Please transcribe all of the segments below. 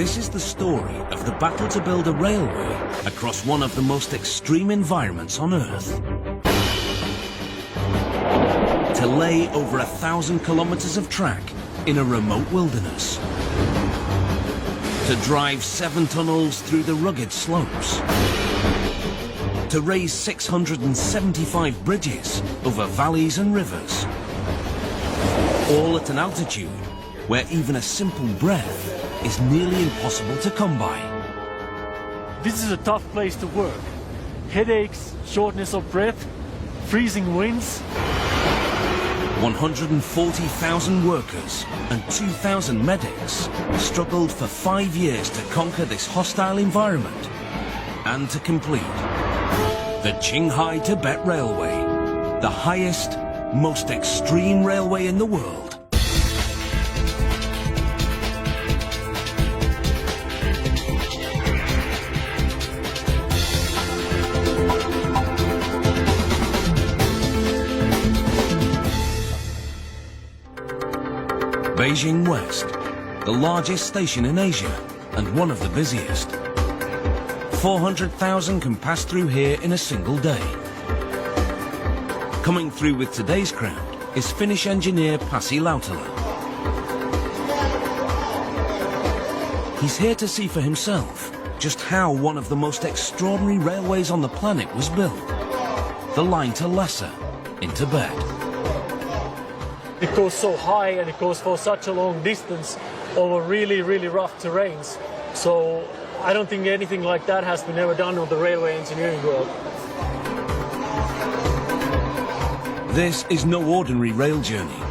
This is the story of the battle to build a railway across one of the most extreme environments on Earth. To lay over 1,000 kilometers of track in a remote wilderness. To drive 7 tunnels through the rugged slopes. To raise 675 bridges over valleys and rivers. All at an altitude where even a simple breath is nearly impossible to come by. This is a tough place to work. Headaches, shortness of breath, freezing winds. 140,000 workers and 2,000 medics struggled for 5 years to conquer this hostile environment and to complete the Qinghai-Tibet Railway, the highest, most extreme railway in the world. Beijing West, the largest station in Asia and one of the busiest. 400,000 can pass through here in a single day. Coming through with today's crowd is Finnish engineer Pasi Lautala. He's here to see for himself just how one of the most extraordinary railways on the planet was built. The line to Lhasa in Tibet. It goes so high and it goes for such a long distance over really, really rough terrains. So I don't think anything like that has been ever done on the railway engineering world. This is no ordinary rail journey.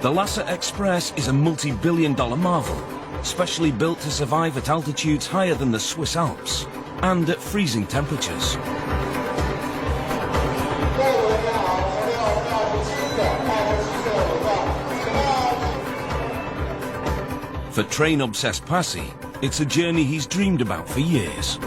The Lhasa Express is a multi-billion-dollar marvel, specially built to survive at altitudes higher than the Swiss Alps and at freezing temperatures. For train-obsessed Pasi, it's a journey he's dreamed about for years.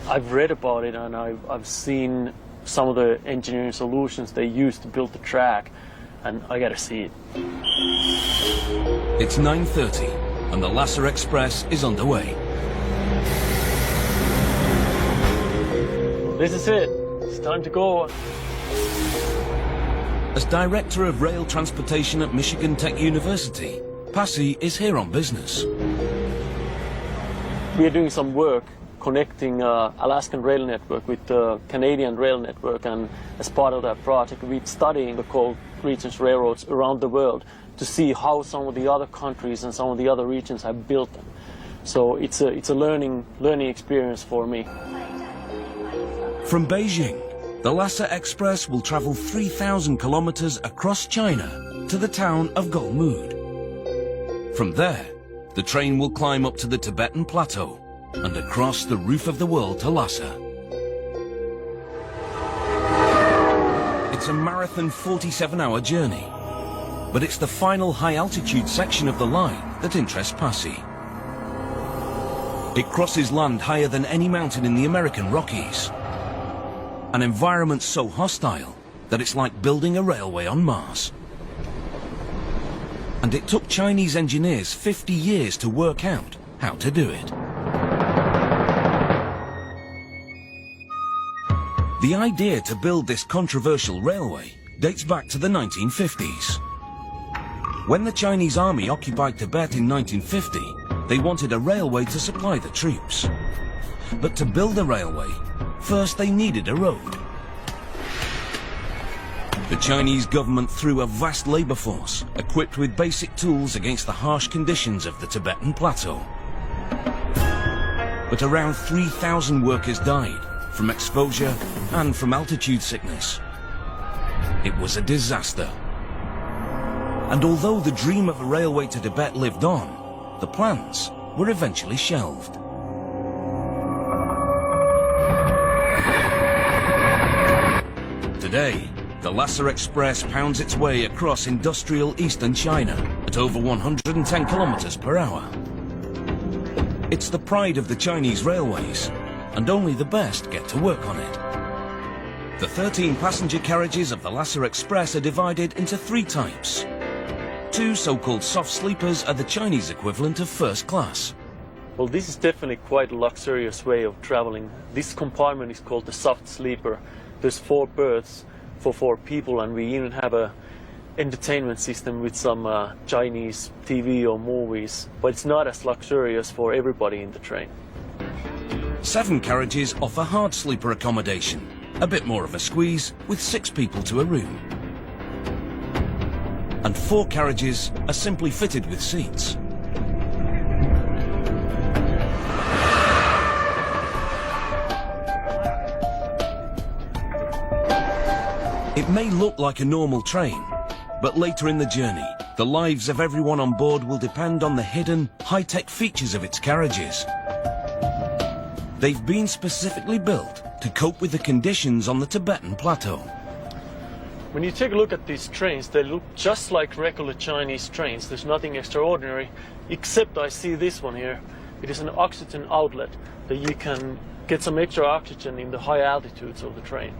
I've read about it and I've seen some of the engineering solutions they used to build the track, and I gotta see it. It's 9:30 and the Lhasa Express is underway. This is it. It's time to go. As Director of Rail Transportation at Michigan Tech University, Pasi is here on business. We are doing some work connecting Alaskan rail network with the Canadian rail network, and as part of that project we're studying the cold regions railroads around the world to see how some of the other countries and some of the other regions have built them. So it's a learning experience for me. From Beijing, the Lhasa Express will travel 3,000 kilometers across China to the town of Golmud. From there, the train will climb up to the Tibetan Plateau and across the roof of the world to Lhasa. It's a marathon 47-hour journey, but it's the final high-altitude section of the line that interests Pasi. It crosses land higher than any mountain in the American Rockies. An environment so hostile that it's like building a railway on Mars. And it took Chinese engineers 50 years to work out how to do it. The idea to build this controversial railway dates back to the 1950s. When the Chinese army occupied Tibet in 1950, they wanted a railway to supply the troops. But to build a railway, first they needed a road. The Chinese government threw a vast labor force equipped with basic tools against the harsh conditions of the Tibetan Plateau. But around 3,000 workers died from exposure and from altitude sickness. It was a disaster. And although the dream of a railway to Tibet lived on, the plans were eventually shelved. Today, the Lhasa Express pounds its way across industrial eastern China at over 110 kilometers per hour. It's the pride of the Chinese railways, and only the best get to work on it. The 13 passenger carriages of the Lhasa Express are divided into 3 types. 2 so-called soft sleepers are the Chinese equivalent of first class. Well, this is definitely quite a luxurious way of traveling. This compartment is called the soft sleeper. There's 4 berths for 4 people, and we even have a entertainment system with some Chinese TV or movies, but it's not as luxurious for everybody in the train. 7 carriages offer hard sleeper accommodation, a bit more of a squeeze with 6 people to a room. And 4 carriages are simply fitted with seats. It may look like a normal train, but later in the journey, the lives of everyone on board will depend on the hidden, high-tech features of its carriages. They've been specifically built to cope with the conditions on the Tibetan Plateau. When you take a look at these trains, they look just like regular Chinese trains. There's nothing extraordinary, except I see this one here. It is an oxygen outlet that you can get some extra oxygen in the high altitudes of the train.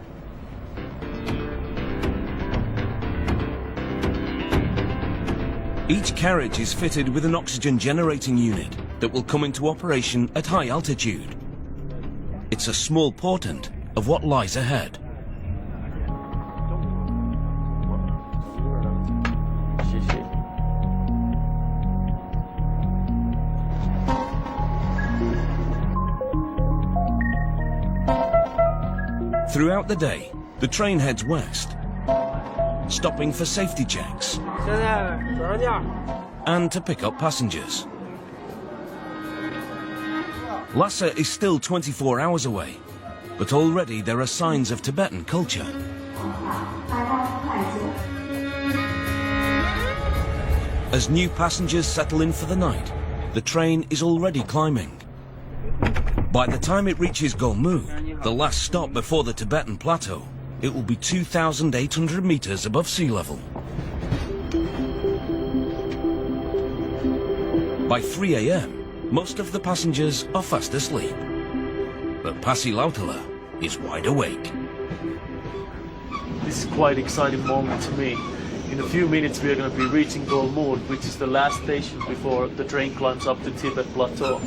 Each carriage is fitted with an oxygen generating unit that will come into operation at high altitude. It's a small portent of what lies ahead. Throughout the day, the train heads west, stopping for safety checks and to pick up passengers. Lhasa is still 24 hours away, but already there are signs of Tibetan culture. As new passengers settle in for the night, the train is already climbing. By the time it reaches Golmud, the last stop before the Tibetan Plateau, it will be 2,800 meters above sea level. By 3 a.m., most of the passengers are fast asleep. But Pasi Lautala is wide awake. This is quite an exciting moment to me. In a few minutes we are going to be reaching Golmud, which is the last station before the train climbs up to Tibet Plateau.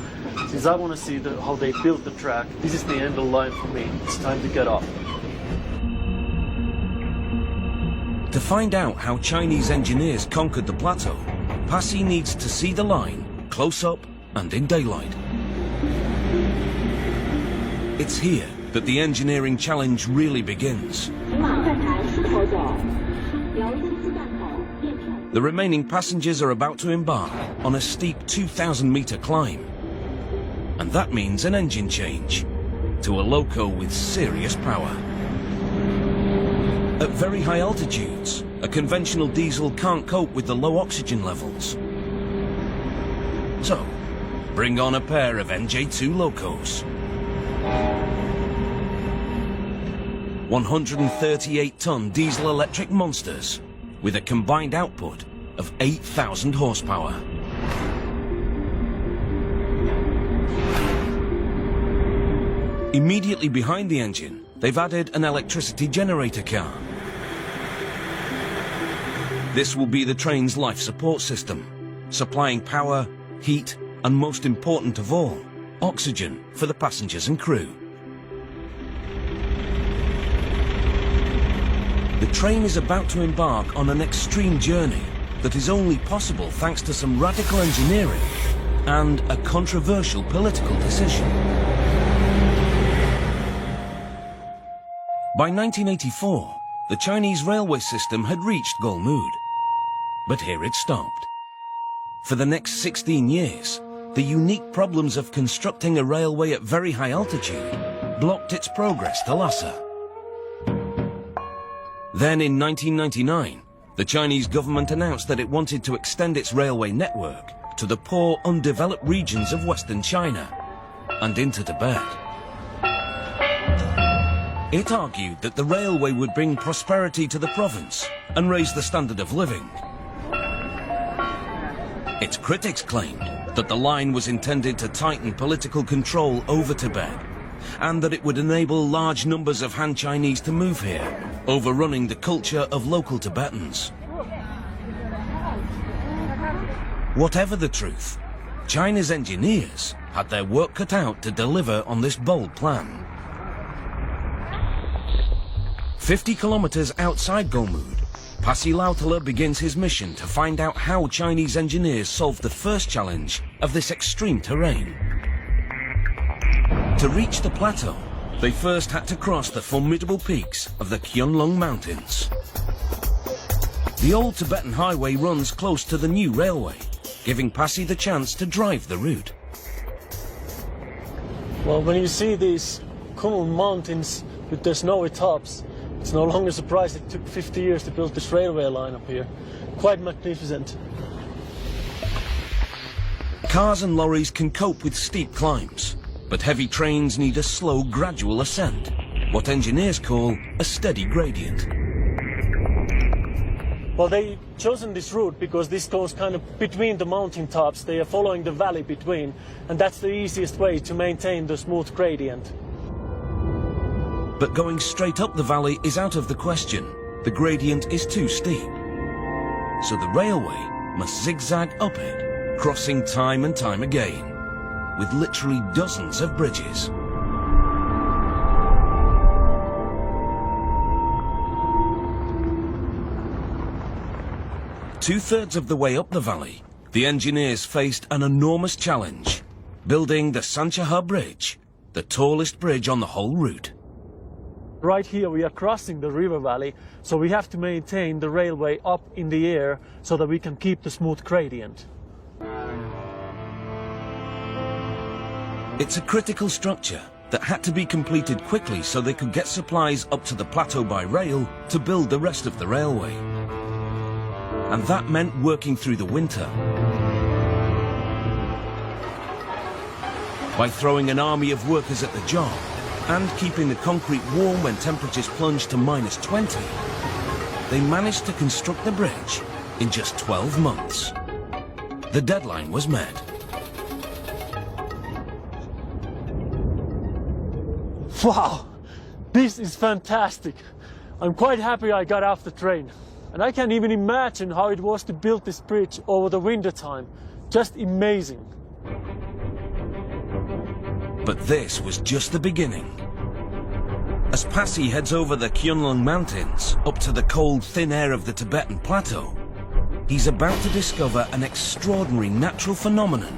Since I want to see how they built the track, this is the end of the line for me. It's time to get off. To find out how Chinese engineers conquered the plateau, Pasi needs to see the line close up and in daylight. It's here that the engineering challenge really begins. The remaining passengers are about to embark on a steep 2,000-meter climb. And that means an engine change to a loco with serious power. At very high altitudes, a conventional diesel can't cope with the low oxygen levels. So, bring on a pair of NJ2 locos. 138-ton diesel-electric monsters with a combined output of 8,000 horsepower. Immediately behind the engine, they've added an electricity generator car. This will be the train's life support system, supplying power, heat, and most important of all, oxygen for the passengers and crew. The train is about to embark on an extreme journey that is only possible thanks to some radical engineering and a controversial political decision. By 1984, the Chinese railway system had reached Golmud, but here it stopped. For the next 16 years, the unique problems of constructing a railway at very high altitude blocked its progress to Lhasa. Then in 1999, the Chinese government announced that it wanted to extend its railway network to the poor, undeveloped regions of Western China and into Tibet. It argued that the railway would bring prosperity to the province and raise the standard of living. Its critics claimed that the line was intended to tighten political control over Tibet and that it would enable large numbers of Han Chinese to move here, overrunning the culture of local Tibetans. Whatever the truth, China's engineers had their work cut out to deliver on this bold plan. 50 kilometers outside Golmud, Pasi Lautala begins his mission to find out how Chinese engineers solved the first challenge of this extreme terrain. To reach the plateau, they first had to cross the formidable peaks of the Kionlong Mountains. The old Tibetan highway runs close to the new railway, giving Pasi the chance to drive the route. Well, when you see these Kunlun mountains with their snowy tops, it's no longer surprised it took 50 years to build this railway line up here. Quite magnificent. Cars and lorries can cope with steep climbs, but heavy trains need a slow, gradual ascent, what engineers call a steady gradient. Well, they've chosen this route because this goes kind of between the mountain tops. They are following the valley between, and that's the easiest way to maintain the smooth gradient. But going straight up the valley is out of the question. The gradient is too steep. So the railway must zigzag up it, crossing time and time again, with literally dozens of bridges. Two-thirds of the way up the valley, the engineers faced an enormous challenge, building the Sanchaha Bridge, the tallest bridge on the whole route. Right here we are crossing the river valley, so we have to maintain the railway up in the air so that we can keep the smooth gradient. It's a critical structure that had to be completed quickly so they could get supplies up to the plateau by rail to build the rest of the railway. And that meant working through the winter. By throwing an army of workers at the job and keeping the concrete warm when temperatures plunged to -20, they managed to construct the bridge in just 12 months. The deadline was met. Wow, this is fantastic. I'm quite happy I got off the train. And I can't even imagine how it was to build this bridge over the winter time. Just amazing. But this was just the beginning. As Pasi heads over the Kionlong Mountains, up to the cold, thin air of the Tibetan Plateau, he's about to discover an extraordinary natural phenomenon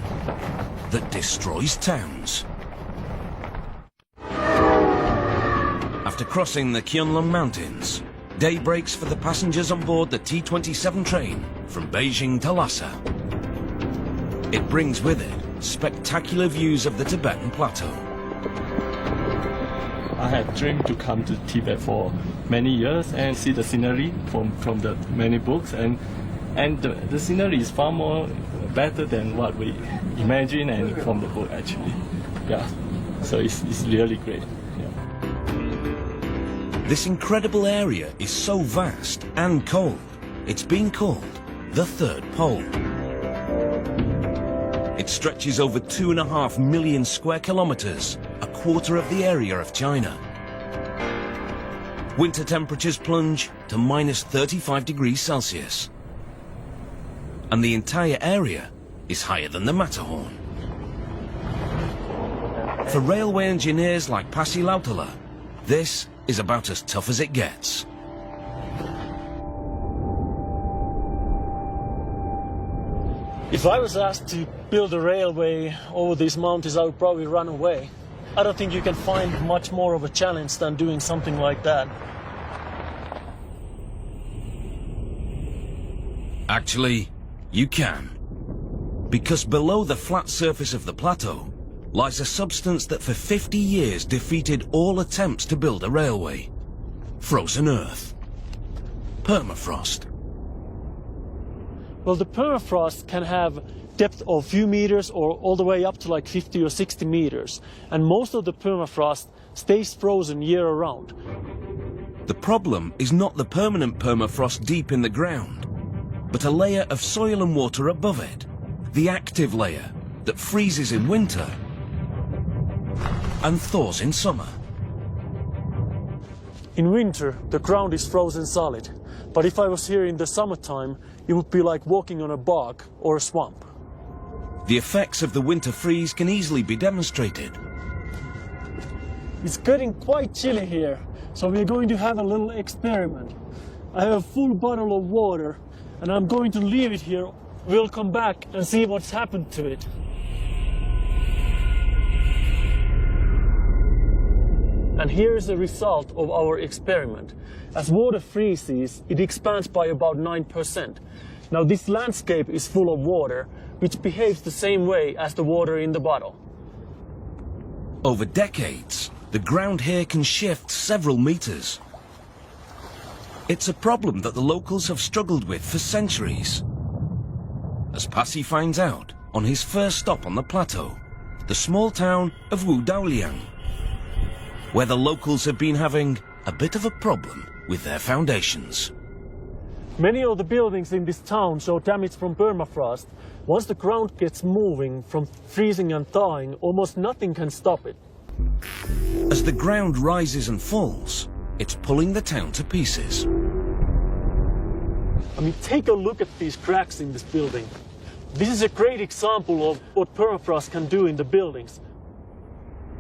that destroys towns. After crossing the Kionlong Mountains, day breaks for the passengers on board the T-27 train from Beijing to Lhasa. It brings with it spectacular views of the Tibetan Plateau. I had dreamed to come to Tibet for many years and see the scenery from the many books, and the scenery is far more better than what we imagine and from the book actually. Yeah, so it's really great. This incredible area is so vast and cold, it's been called the Third Pole. It stretches over 2.5 million square kilometers, a quarter of the area of China. Winter temperatures plunge to -35 degrees Celsius. And the entire area is higher than the Matterhorn. For railway engineers like Pasi Lautala, this is about as tough as it gets. If I was asked to build a railway over these mountains, I would probably run away. I don't think you can find much more of a challenge than doing something like that. Actually, you can. Because below the flat surface of the plateau lies a substance that for 50 years defeated all attempts to build a railway. Frozen earth. Permafrost. Well, the permafrost can have depth of a few meters or all the way up to like 50 or 60 meters. And most of the permafrost stays frozen year round. The problem is not the permanent permafrost deep in the ground, but a layer of soil and water above it, the active layer that freezes in winter and thaws in summer. In winter, the ground is frozen solid, but if I was here in the summertime, it would be like walking on a bog or a swamp. The effects of the winter freeze can easily be demonstrated. It's getting quite chilly here, so we're going to have a little experiment. I have a full bottle of water, and I'm going to leave it here. We'll come back and see what's happened to it. And here's the result of our experiment. As water freezes, it expands by about 9%. Now this landscape is full of water, which behaves the same way as the water in the bottle. Over decades, the ground here can shift several meters. It's a problem that the locals have struggled with for centuries. As Pasi finds out on his first stop on the plateau, the small town of Wudaoliang, where the locals have been having a bit of a problem with their foundations. Many of the buildings in this town show damage from permafrost. Once the ground gets moving from freezing and thawing, almost nothing can stop it. As the ground rises and falls, it's pulling the town to pieces. I mean, take a look at these cracks in this building. This is a great example of what permafrost can do in the buildings.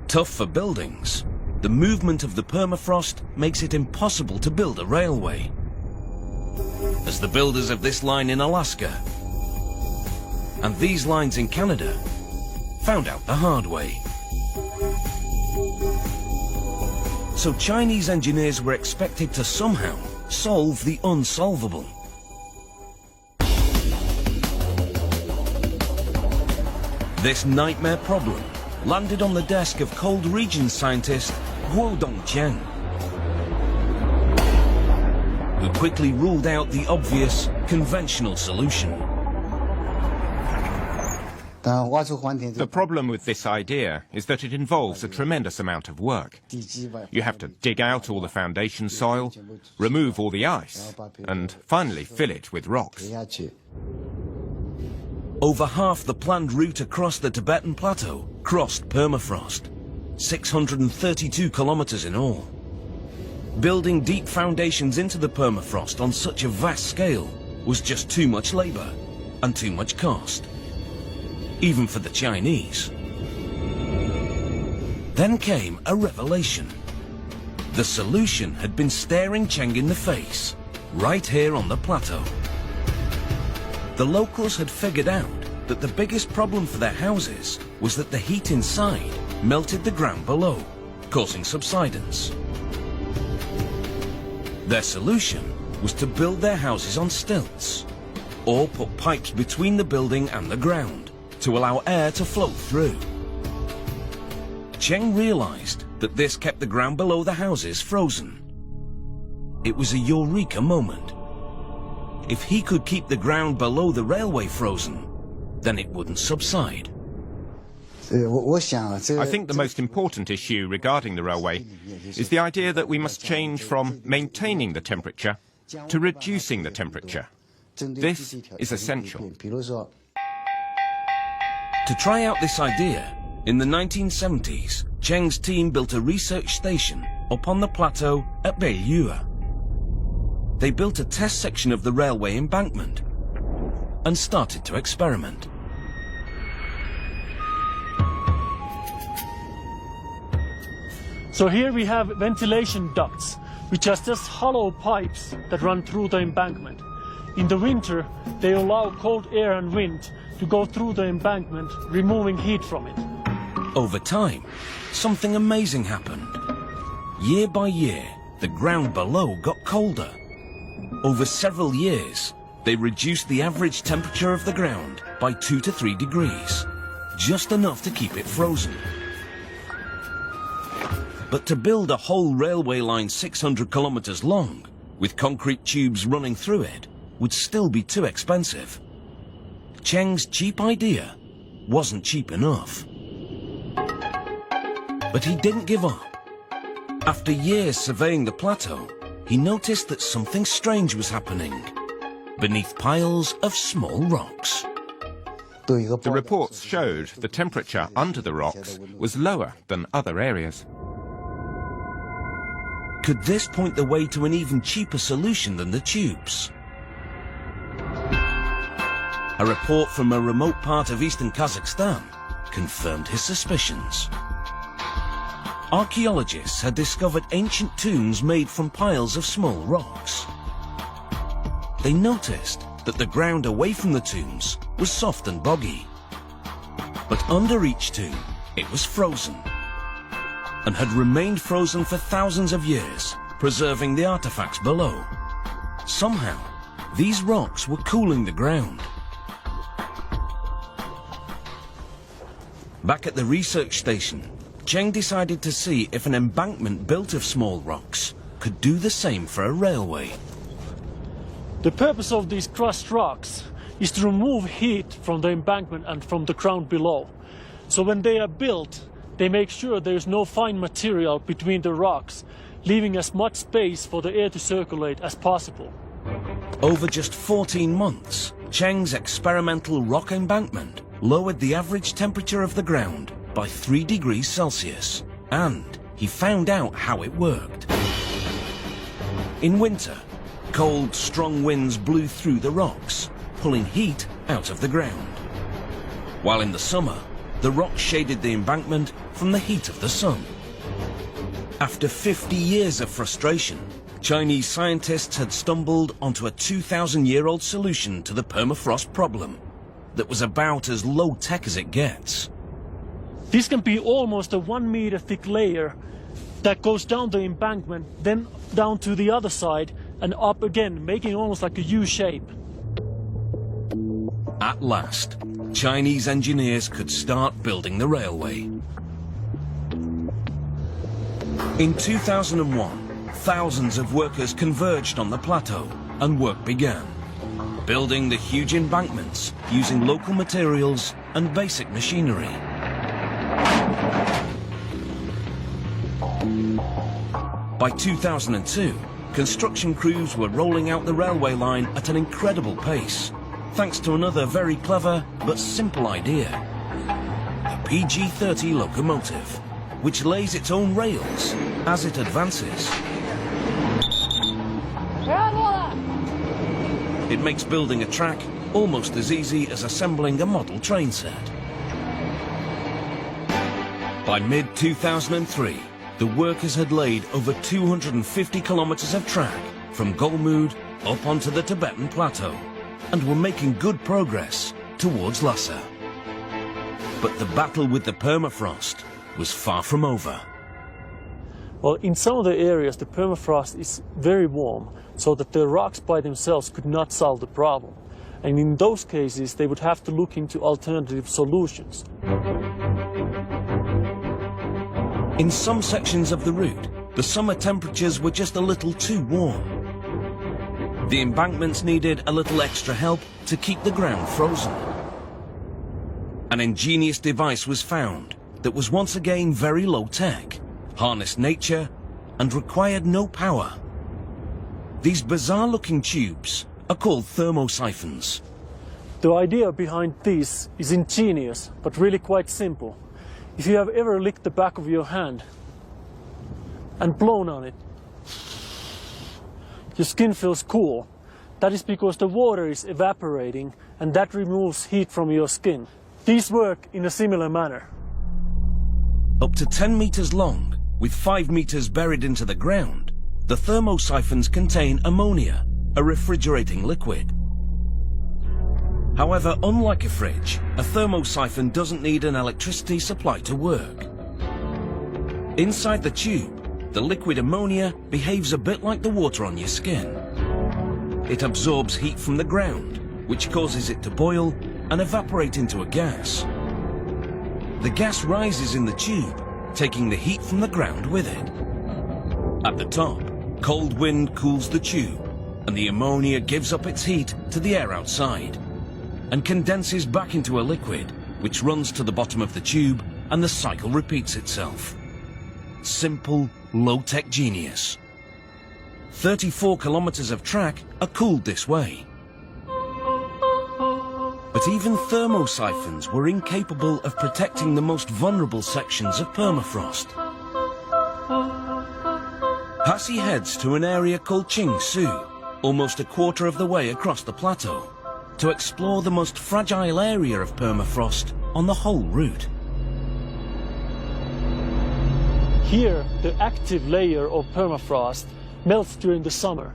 Tough for buildings, the movement of the permafrost makes it impossible to build a railway. As the builders of this line in Alaska and these lines in Canada found out the hard way. So Chinese engineers were expected to somehow solve the unsolvable. This nightmare problem landed on the desk of cold region scientist Guo Dongqiang, who quickly ruled out the obvious conventional solution. The problem with this idea is that it involves a tremendous amount of work. You have to dig out all the foundation soil, remove all the ice, and finally fill it with rocks. Over half the planned route across the Tibetan Plateau crossed permafrost, 632 kilometers in all. Building deep foundations into the permafrost on such a vast scale was just too much labor and too much cost, even for the Chinese. Then came a revelation. The solution had been staring Cheng in the face, right here on the plateau. The locals had figured out that the biggest problem for their houses was that the heat inside melted the ground below, causing subsidence. Their solution was to build their houses on stilts, or put pipes between the building and the ground to allow air to flow through. Cheng realized that this kept the ground below the houses frozen. It was a eureka moment. If he could keep the ground below the railway frozen, then it wouldn't subside. I think the most important issue regarding the railway is the idea that we must change from maintaining the temperature to reducing the temperature. This is essential. To try out this idea, in the 1970s, Cheng's team built a research station up on the plateau at Beiyue. They built a test section of the railway embankment and started to experiment. So here we have ventilation ducts, which are just hollow pipes that run through the embankment. In the winter, they allow cold air and wind to go through the embankment, removing heat from it. Over time, something amazing happened. Year by year, the ground below got colder. Over several years, they reduced the average temperature of the ground by 2 to 3 degrees, just enough to keep it frozen. But to build a whole railway line 600 kilometers long, with concrete tubes running through it, would still be too expensive. Cheng's cheap idea wasn't cheap enough. But he didn't give up. After years surveying the plateau, he noticed that something strange was happening beneath piles of small rocks. The reports showed the temperature under the rocks was lower than other areas. Could this point the way to an even cheaper solution than the tubes? A report from a remote part of eastern Kazakhstan confirmed his suspicions. Archaeologists had discovered ancient tombs made from piles of small rocks. They noticed that the ground away from the tombs was soft and boggy. But under each tomb, it was frozen, and had remained frozen for thousands of years, preserving the artifacts below. Somehow, these rocks were cooling the ground. Back at the research station, Cheng decided to see if an embankment built of small rocks could do the same for a railway. The purpose of these crushed rocks is to remove heat from the embankment and from the ground below. So when they are built, they make sure there is no fine material between the rocks, leaving as much space for the air to circulate as possible. Over just 14 months, Cheng's experimental rock embankment lowered the average temperature of the ground by 3 degrees Celsius, and he found out how it worked. In winter, cold, strong winds blew through the rocks, pulling heat out of the ground. While in the summer, the rocks shaded the embankment from the heat of the sun. After 50 years of frustration, Chinese scientists had stumbled onto a 2,000-year-old solution to the permafrost problem that was about as low-tech as it gets. This can be almost a 1 meter thick layer that goes down the embankment, then down to the other side and up again, making almost like a U shape. At last, Chinese engineers could start building the railway. In 2001, thousands of workers converged on the plateau and work began, building the huge embankments using local materials and basic machinery. By 2002, construction crews were rolling out the railway line at an incredible pace, thanks to another very clever but simple idea: the PG-30 locomotive, which lays its own rails as it advances. It makes building a track almost as easy as assembling a model train set. By mid-2003, the workers had laid over 250 kilometers of track from Golmud up onto the Tibetan plateau and were making good progress towards Lhasa. But the battle with the permafrost was far from over. Well, in some of the areas, the permafrost is very warm, so that the rocks by themselves could not solve the problem. And in those cases, they would have to look into alternative solutions. In some sections of the route, the summer temperatures were just a little too warm. The embankments needed a little extra help to keep the ground frozen. An ingenious device was found that was once again very low-tech, harnessed nature, and required no power. These bizarre-looking tubes are called thermosiphons. The idea behind these is ingenious, but really quite simple. If you have ever licked the back of your hand and blown on it, your skin feels cool. That is because the water is evaporating and that removes heat from your skin. These work in a similar manner. Up to 10 meters long, with 5 meters buried into the ground, the thermosiphons contain ammonia, a refrigerating liquid. However, unlike a fridge, a thermosiphon doesn't need an electricity supply to work. Inside the tube, the liquid ammonia behaves a bit like the water on your skin. It absorbs heat from the ground, which causes it to boil and evaporate into a gas. The gas rises in the tube, taking the heat from the ground with it. At the top, cold wind cools the tube, and the ammonia gives up its heat to the air outside, and condenses back into a liquid, which runs to the bottom of the tube, and the cycle repeats itself. Simple, low-tech genius. 34 kilometers of track are cooled this way. But even thermosiphons were incapable of protecting the most vulnerable sections of permafrost. Hasi heads to an area called Qingsu, almost a quarter of the way across the plateau, to explore the most fragile area of permafrost on the whole route. Here, the active layer of permafrost melts during the summer,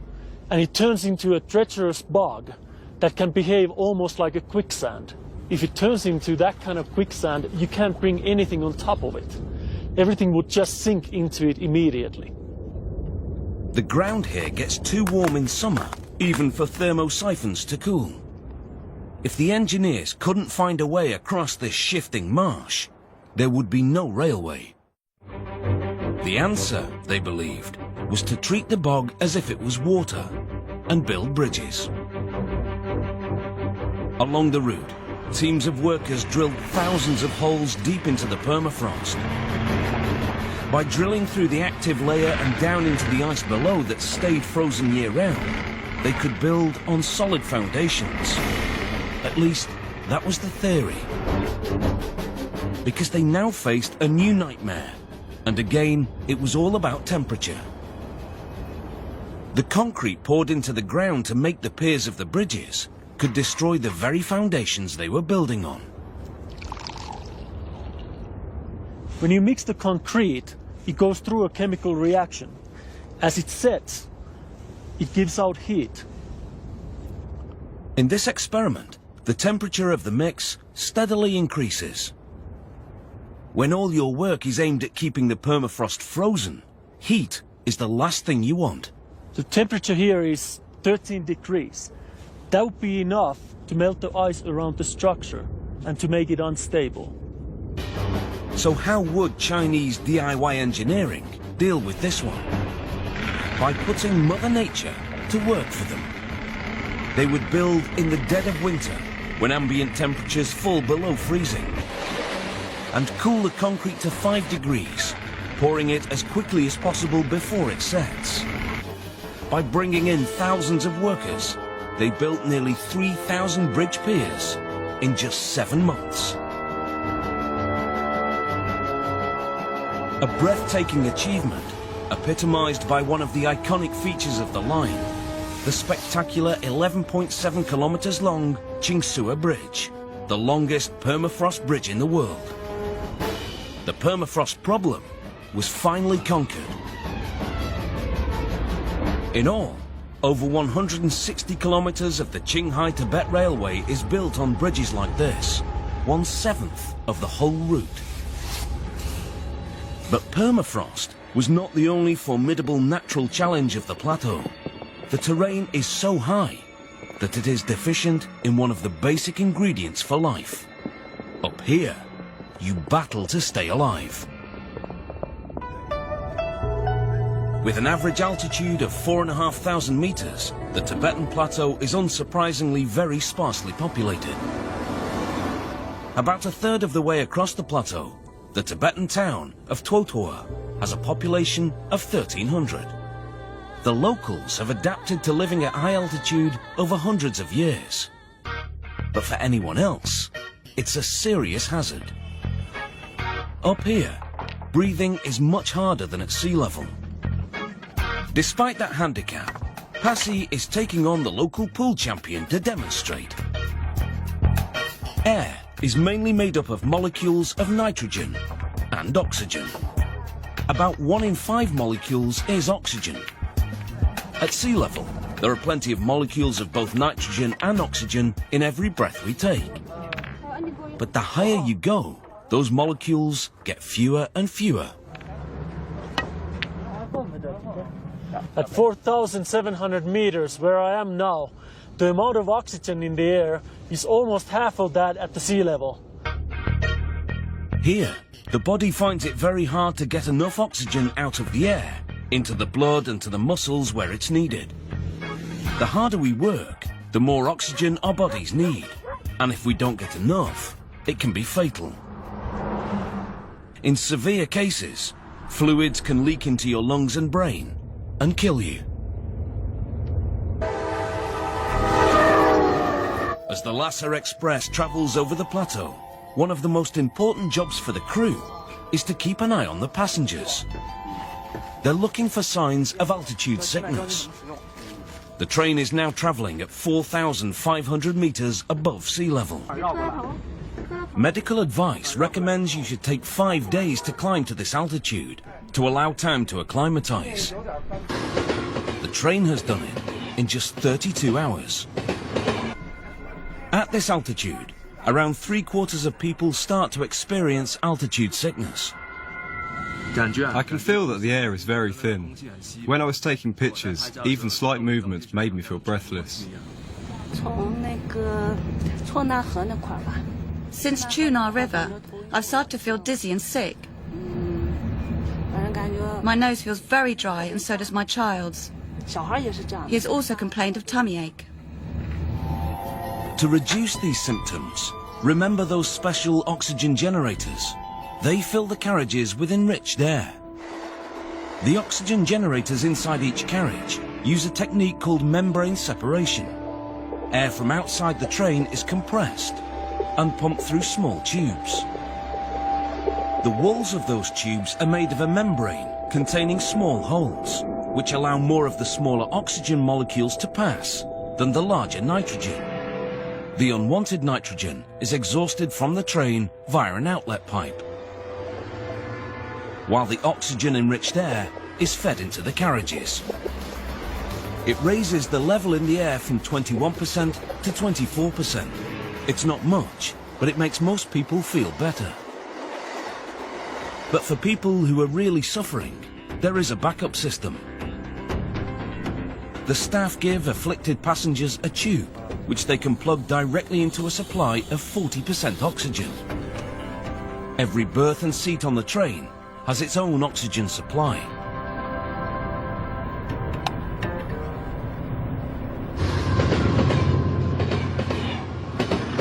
and it turns into a treacherous bog that can behave almost like a quicksand. If it turns into that kind of quicksand, you can't bring anything on top of it. Everything would just sink into it immediately. The ground here gets too warm in summer, even for thermosiphons to cool. If the engineers couldn't find a way across this shifting marsh, there would be no railway. The answer, they believed, was to treat the bog as if it was water and build bridges. Along the route, teams of workers drilled thousands of holes deep into the permafrost. By drilling through the active layer and down into the ice below that stayed frozen year-round, they could build on solid foundations. At least, that was the theory. Because they now faced a new nightmare, and again, it was all about temperature. The concrete poured into the ground to make the piers of the bridges could destroy the very foundations they were building on. When you mix the concrete, it goes through a chemical reaction. As it sets, it gives out heat. In this experiment, the temperature of the mix steadily increases. When all your work is aimed at keeping the permafrost frozen, heat is the last thing you want. The temperature here is 13 degrees. That would be enough to melt the ice around the structure and to make it unstable. So how would Chinese DIY engineering deal with this one? By putting Mother Nature to work for them. They would build in the dead of winter, when ambient temperatures fall below freezing, and cool the concrete to 5 degrees, pouring it as quickly as possible before it sets. By bringing in thousands of workers, they built nearly 3,000 bridge piers in just 7 months. A breathtaking achievement, epitomized by one of the iconic features of the line, the spectacular 11.7 kilometers long Qingsu Bridge, the longest permafrost bridge in the world. The permafrost problem was finally conquered. In all, over 160 kilometers of the Qinghai-Tibet Railway is built on bridges like this, 1/7 of the whole route. But permafrost was not the only formidable natural challenge of the plateau. The terrain is so high that it is deficient in one of the basic ingredients for life. Up here, you battle to stay alive. With an average altitude of 4,500 meters, the Tibetan plateau is unsurprisingly very sparsely populated. About a third of the way across the plateau, the Tibetan town of Totowa has a population of 1,300. The locals have adapted to living at high altitude over hundreds of years. But for anyone else, it's a serious hazard. Up here, breathing is much harder than at sea level. Despite that handicap, Hasi is taking on the local pool champion to demonstrate. Air is mainly made up of molecules of nitrogen and oxygen. About 1 in 5 molecules is oxygen. At sea level, there are plenty of molecules of both nitrogen and oxygen in every breath we take. But the higher you go, those molecules get fewer and fewer. At 4,700 meters, where I am now, the amount of oxygen in the air is almost half of that at the sea level. Here, the body finds it very hard to get enough oxygen out of the air, into the blood and to the muscles where it's needed. The harder we work, the more oxygen our bodies need. And if we don't get enough, it can be fatal. In severe cases, fluids can leak into your lungs and brain and kill you. As the Lhasa Express travels over the plateau, one of the most important jobs for the crew is to keep an eye on the passengers. They're looking for signs of altitude sickness. The train is now travelling at 4,500 metres above sea level. Medical advice recommends you should take 5 days to climb to this altitude to allow time to acclimatise. The train has done it in just 32 hours. At this altitude, around 3/4 of people start to experience altitude sickness. I can feel that the air is very thin. When I was taking pictures, even slight movements made me feel breathless. Since Chuna River, I've started to feel dizzy and sick. My nose feels very dry, and so does my child's. He has also complained of tummy ache. To reduce these symptoms, remember those special oxygen generators. They fill the carriages with enriched air. The oxygen generators inside each carriage use a technique called membrane separation. Air from outside the train is compressed and pumped through small tubes. The walls of those tubes are made of a membrane containing small holes, which allow more of the smaller oxygen molecules to pass than the larger nitrogen. The unwanted nitrogen is exhausted from the train via an outlet pipe, while the oxygen-enriched air is fed into the carriages. It raises the level in the air from 21% to 24%. It's not much, but it makes most people feel better. But for people who are really suffering, there is a backup system. The staff give afflicted passengers a tube, which they can plug directly into a supply of 40% oxygen. Every berth and seat on the train has its own oxygen supply.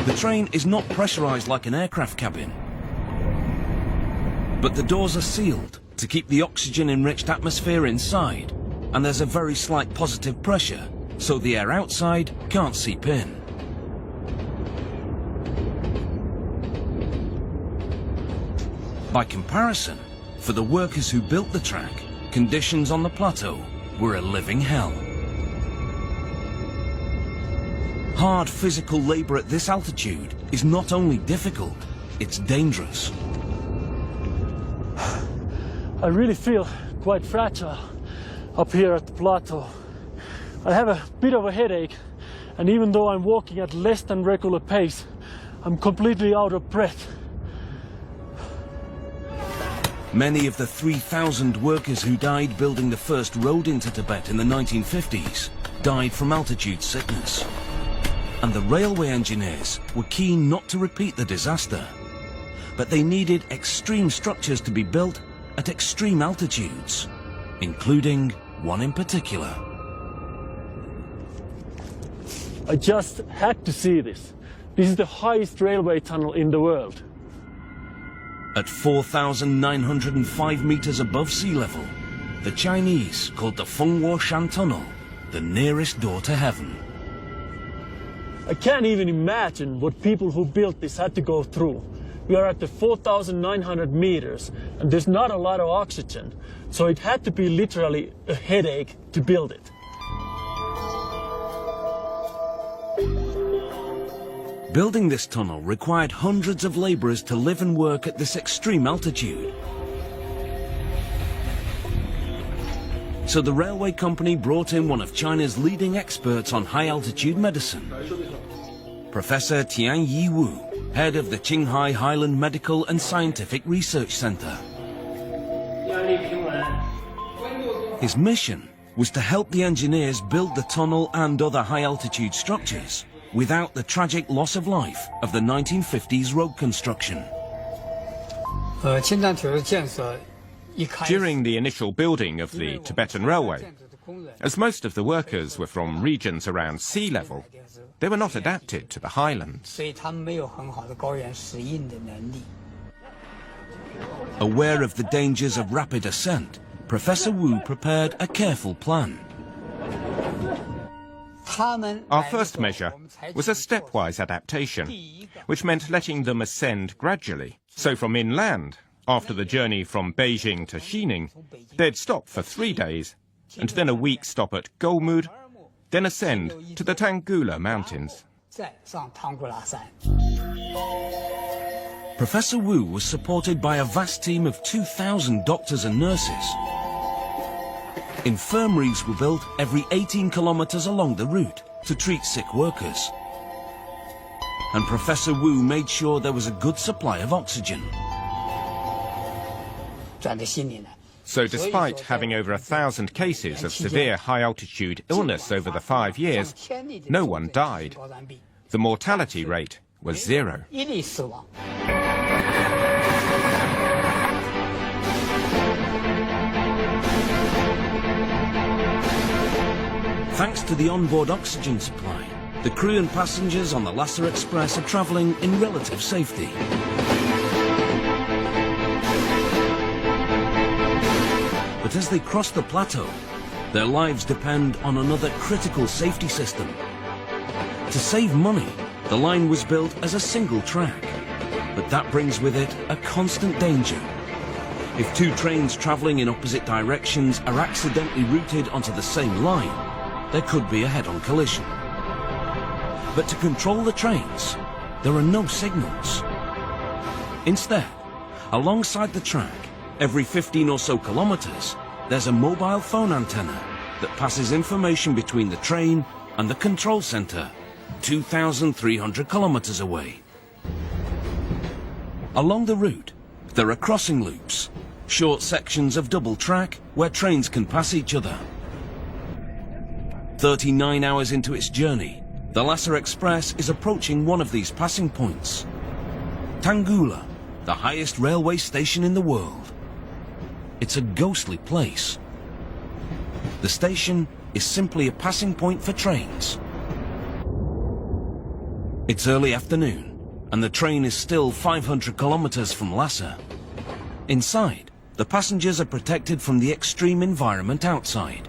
The train is not pressurized like an aircraft cabin, but the doors are sealed to keep the oxygen-enriched atmosphere inside, and there's a very slight positive pressure, so the air outside can't seep in. By comparison, for the workers who built the track, conditions on the plateau were a living hell. Hard physical labour at this altitude is not only difficult, it's dangerous. I really feel quite fragile up here at the plateau. I have a bit of a headache, and even though I'm walking at less than regular pace, I'm completely out of breath. Many of the 3,000 workers who died building the first road into Tibet in the 1950s died from altitude sickness. And the railway engineers were keen not to repeat the disaster. But they needed extreme structures to be built at extreme altitudes, including one in particular. I just had to see this. This is the highest railway tunnel in the world. At 4,905 meters above sea level, the Chinese called the Fenghuoshan Tunnel the nearest door to heaven. I can't even imagine what people who built this had to go through. We are at the 4,900 meters, and there's not a lot of oxygen, so it had to be literally a headache to build it. Building this tunnel required hundreds of labourers to live and work at this extreme altitude. So the railway company brought in one of China's leading experts on high-altitude medicine, Professor Tianyi Wu, head of the Qinghai Highland Medical and Scientific Research Center. His mission was to help the engineers build the tunnel and other high-altitude structures without the tragic loss of life of the 1950s road construction. During the initial building of the Tibetan Railway, as most of the workers were from regions around sea level, they were not adapted to the highlands. Aware of the dangers of rapid ascent, Professor Wu prepared a careful plan. Our first measure was a stepwise adaptation, which meant letting them ascend gradually. So from inland, after the journey from Beijing to Xining, they'd stop for 3 days, and then a week stop at Golmud, then ascend to the Tangula Mountains. Professor Wu was supported by a vast team of 2,000 doctors and nurses. Infirmaries were built every 18 kilometers along the route to treat sick workers. And Professor Wu made sure there was a good supply of oxygen. So despite having over 1,000 cases of severe high-altitude illness over the 5 years, no one died. The mortality rate was 0. Thanks to the onboard oxygen supply, the crew and passengers on the Lhasa Express are travelling in relative safety. But as they cross the plateau, their lives depend on another critical safety system. To save money, the line was built as a single track, but that brings with it a constant danger. If 2 trains travelling in opposite directions are accidentally routed onto the same line, there could be a head-on collision. But to control the trains, there are no signals. Instead, alongside the track, every 15 or so kilometers, there's a mobile phone antenna that passes information between the train and the control center, 2,300 kilometers away. Along the route, there are crossing loops, short sections of double track where trains can pass each other. 39 hours into its journey, the Lhasa Express is approaching one of these passing points. Tangula, the highest railway station in the world. It's a ghostly place. The station is simply a passing point for trains. It's early afternoon, and the train is still 500 kilometers from Lhasa. Inside, the passengers are protected from the extreme environment outside.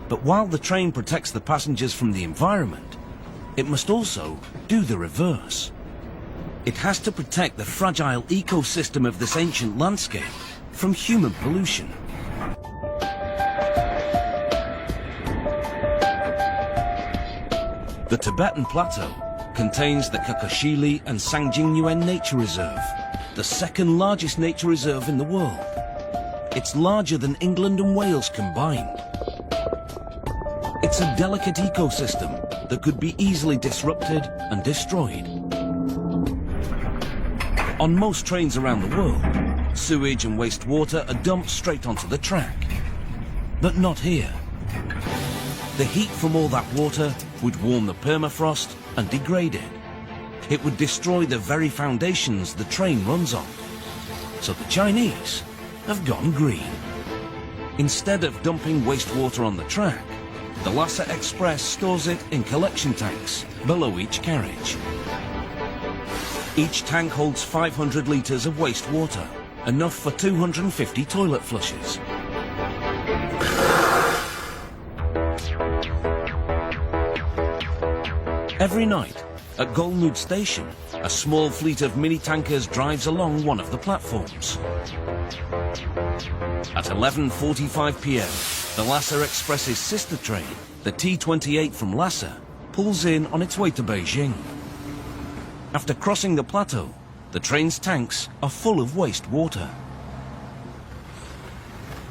But while the train protects the passengers from the environment, it must also do the reverse. It has to protect the fragile ecosystem of this ancient landscape from human pollution. The Tibetan Plateau contains the Kakashili and Sangjingyuan Nature Reserve, the second largest nature reserve in the world. It's larger than England and Wales combined. It's a delicate ecosystem that could be easily disrupted and destroyed. On most trains around the world, sewage and wastewater are dumped straight onto the track. But not here. The heat from all that water would warm the permafrost and degrade it. It would destroy the very foundations the train runs on. So the Chinese have gone green. Instead of dumping wastewater on the track, the Lhasa Express stores it in collection tanks below each carriage. Each tank holds 500 litres of wastewater, enough for 250 toilet flushes. Every night, at Golmud Station, a small fleet of mini-tankers drives along one of the platforms. At 11:45 p.m, the Lhasa Express's sister train, the T28 from Lhasa, pulls in on its way to Beijing. After crossing the plateau, the train's tanks are full of wastewater.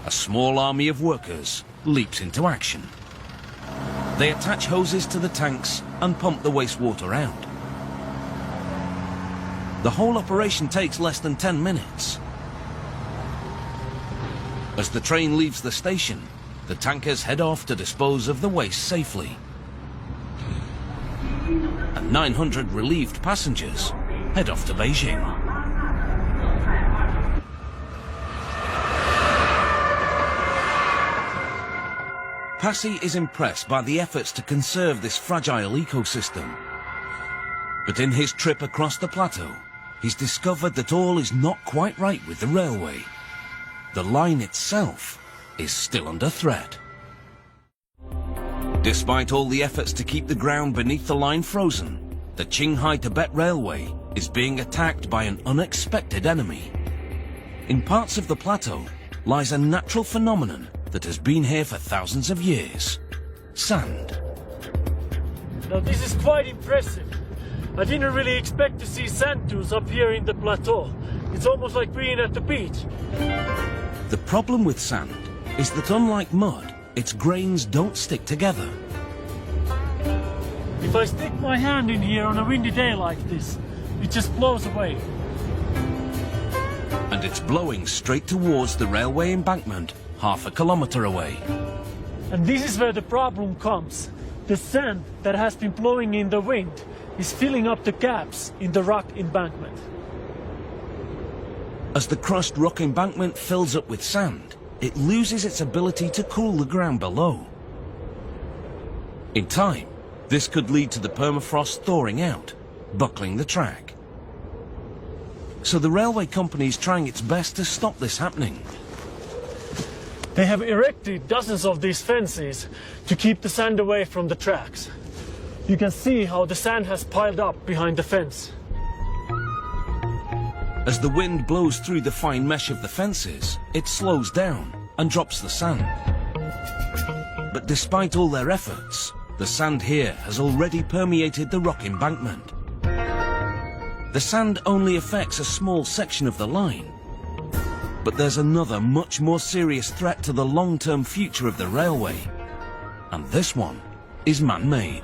A small army of workers leaps into action. They attach hoses to the tanks and pump the wastewater out. The whole operation takes less than 10 minutes. As the train leaves the station, the tankers head off to dispose of the waste safely. And 900 relieved passengers head off to Beijing. Passy is impressed by the efforts to conserve this fragile ecosystem. But in his trip across the plateau, he's discovered that all is not quite right with the railway. The line itself is still under threat. Despite all the efforts to keep the ground beneath the line frozen, the Qinghai-Tibet Railway is being attacked by an unexpected enemy. In parts of the plateau lies a natural phenomenon that has been here for thousands of years: sand. Now this is quite impressive. I didn't really expect to see sand dunes up here in the plateau. It's almost like being at the beach. The problem with sand is that unlike mud, its grains don't stick together. If I stick my hand in here on a windy day like this, it just blows away. And it's blowing straight towards the railway embankment, half a kilometer away. And this is where the problem comes. The sand that has been blowing in the wind is filling up the gaps in the rock embankment. As the crushed rock embankment fills up with sand, it loses its ability to cool the ground below. In time, this could lead to the permafrost thawing out, buckling the track. So the railway company is trying its best to stop this happening. They have erected dozens of these fences to keep the sand away from the tracks. You can see how the sand has piled up behind the fence. As the wind blows through the fine mesh of the fences, it slows down and drops the sand. But despite all their efforts, the sand here has already permeated the rock embankment. The sand only affects a small section of the line. But there's another much more serious threat to the long-term future of the railway. And this one is man-made.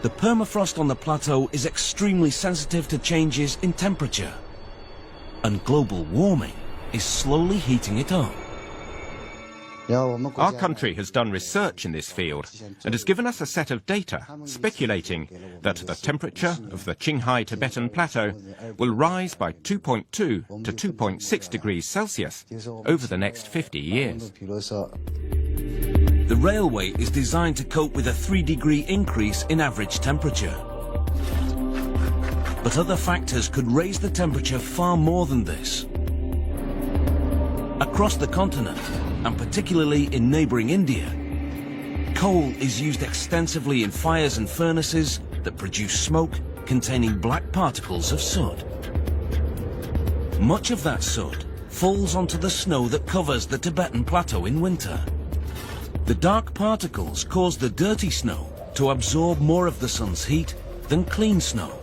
The permafrost on the plateau is extremely sensitive to changes in temperature. And global warming is slowly heating it up. Our country has done research in this field and has given us a set of data speculating that the temperature of the Qinghai Tibetan Plateau will rise by 2.2 to 2.6 degrees Celsius over the next 50 years. The railway is designed to cope with a 3-degree increase in average temperature. But other factors could raise the temperature far more than this. Across the continent, and particularly in neighbouring India, coal is used extensively in fires and furnaces that produce smoke containing black particles of soot. Much of that soot falls onto the snow that covers the Tibetan plateau in winter. The dark particles cause the dirty snow to absorb more of the sun's heat than clean snow.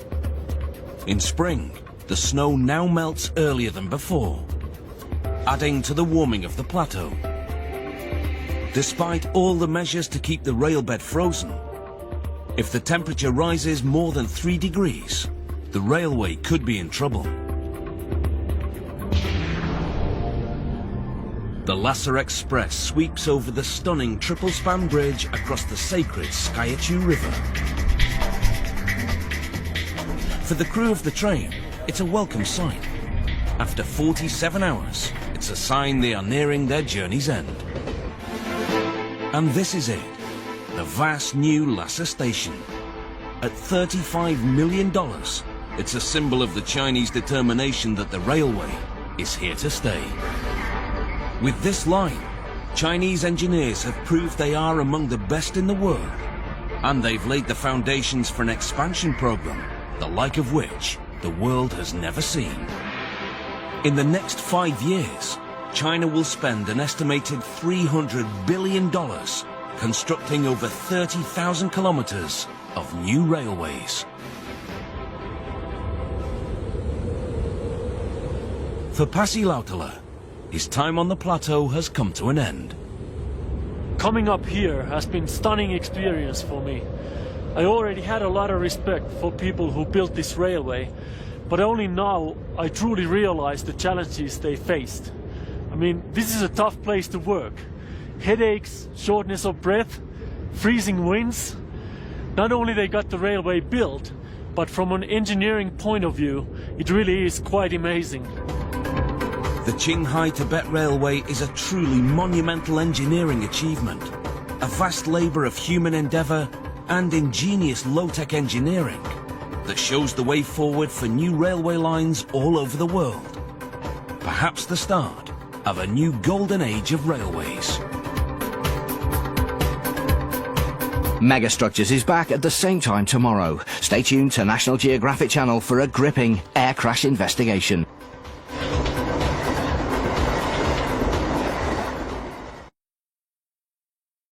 In spring, the snow now melts earlier than before, adding to the warming of the plateau. Despite all the measures to keep the railbed frozen, if the temperature rises more than 3 degrees, the railway could be in trouble. The Lhasa Express sweeps over the stunning triple-span bridge across the sacred Skyachu River. For the crew of the train, it's a welcome sight. After 47 hours, it's a sign they are nearing their journey's end. And this is it, the vast new Lhasa station. At $35 million, it's a symbol of the Chinese determination that the railway is here to stay. With this line, Chinese engineers have proved they are among the best in the world, and they've laid the foundations for an expansion program, the like of which the world has never seen. In the next 5 years, China will spend an estimated $300 billion constructing over 30,000 kilometers of new railways. For Pasi Lautala, his time on the plateau has come to an end. Coming up here has been a stunning experience for me. I already had a lot of respect for people who built this railway, but only now I truly realize the challenges they faced. I mean, this is a tough place to work. Headaches, shortness of breath, freezing winds. Not only they got the railway built, but from an engineering point of view, it really is quite amazing. The Qinghai-Tibet Railway is a truly monumental engineering achievement, a vast labour of human endeavour and ingenious low-tech engineering that shows the way forward for new railway lines all over the world. Perhaps the start of a new golden age of railways. Megastructures is back at the same time tomorrow. Stay tuned to National Geographic Channel for a gripping air crash investigation.